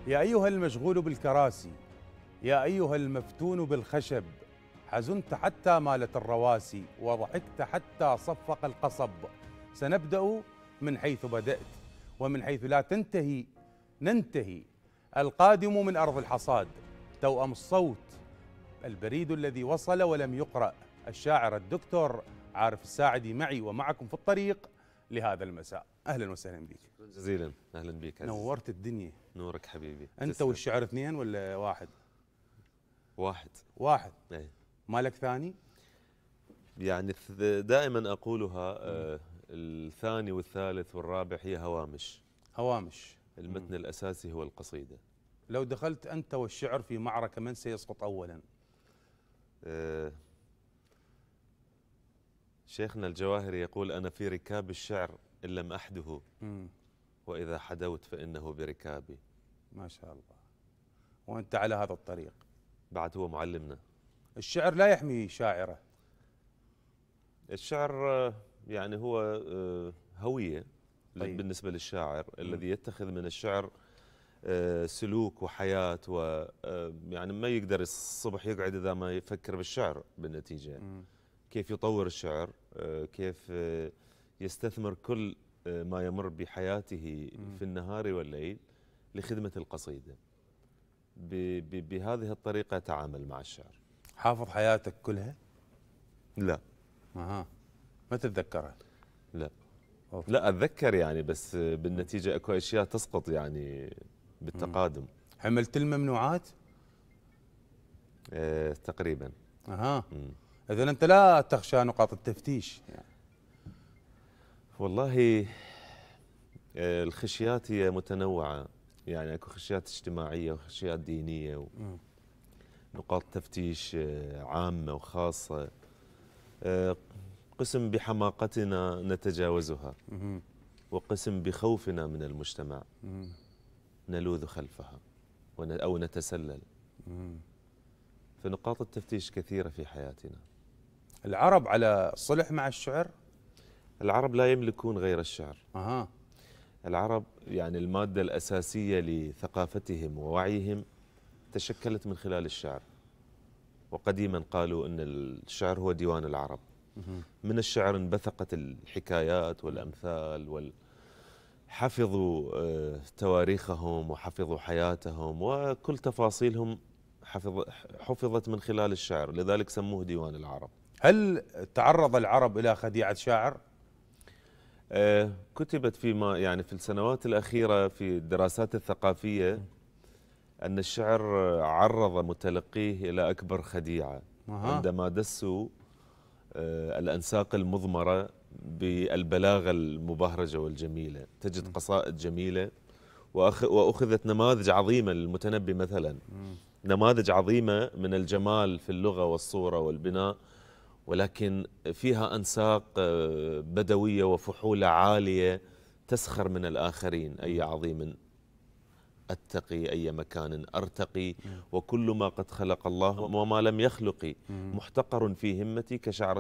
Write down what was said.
يا أيها المشغول بالكراسي، يا أيها المفتون بالخشب، حزنت حتى مالت الرواسي، وضحكت حتى صفق القصب. سنبدأ من حيث بدأت، ومن حيث لا تنتهي ننتهي. القادم من أرض الحصاد، توأم الصوت، البريد الذي وصل ولم يقرأ، الشاعر الدكتور عارف الساعدي معي ومعكم في الطريق لهذا المساء. أهلا وسهلا بك. شكرا جزيلا، أهلا بك عزيزي. نورت الدنيا. نورك حبيبي. أنت تسلم. والشعر اثنين ولا واحد؟ واحد. ايه. مالك ثاني؟ يعني دائما أقولها الثاني والثالث والرابع هي هوامش. هوامش. المتن الأساسي هو القصيدة. لو دخلت أنت والشعر في معركة من سيسقط أولا؟ شيخنا الجواهري يقول: أنا في ركاب الشعر إن لم أحده، وإذا حدوت فإنه بركابي. ما شاء الله. وأنت على هذا الطريق. بعد هو معلمنا. الشعر لا يحمي شاعره. الشعر يعني هو هوية. طيب. بالنسبة للشاعر الذي يتخذ من الشعر سلوك وحياة، ويعني ما يقدر الصبح يقعد إذا ما يفكر بالشعر بالنتيجة. كيف يطور الشعر، كيف يستثمر كل ما يمر بحياته في النهار والليل لخدمة القصيدة. بهذه الطريقة تعامل مع الشعر. حافظ حياتك كلها؟ لا. ما تتذكرها؟ لا. أوف. لا أتذكر يعني، بس بالنتيجة أكو أشياء تسقط يعني بالتقادم. حملت الممنوعات؟ تقريبا. إذن أنت لا تخشى نقاط التفتيش يعني. والله الخشيات هي متنوعة، يعني اكو خشيات اجتماعية وخشيات دينية ونقاط تفتيش عامة وخاصة. قسم بحماقتنا نتجاوزها، وقسم بخوفنا من المجتمع نلوذ خلفها أو نتسلل. فنقاط التفتيش كثيرة في حياتنا. العرب على صلح مع الشعر؟ العرب لا يملكون غير الشعر. العرب يعني المادة الأساسية لثقافتهم ووعيهم تشكلت من خلال الشعر. وقديما قالوا أن الشعر هو ديوان العرب. من الشعر انبثقت الحكايات والأمثال حفظوا تواريخهم وحفظوا حياتهم، وكل تفاصيلهم حفظت من خلال الشعر، لذلك سموه ديوان العرب. هل تعرض العرب إلى خديعة شاعر؟ كتبت في السنوات الأخيرة في الدراسات الثقافية أن الشعر عرض متلقيه إلى أكبر خديعة عندما دسوا الأنساق المضمرة بالبلاغة المبهرجة والجميلة. تجد قصائد جميلة وأخذت نماذج عظيمة للمتنبي مثلا، نماذج عظيمة من الجمال في اللغة والصورة والبناء، ولكن فيها أنساق بدوية وفحولة عالية تسخر من الآخرين. أي عظيم أتقي، أي مكان أرتقي، وكل ما قد خلق الله وما لم يخلق، محتقر في همتي كشعرة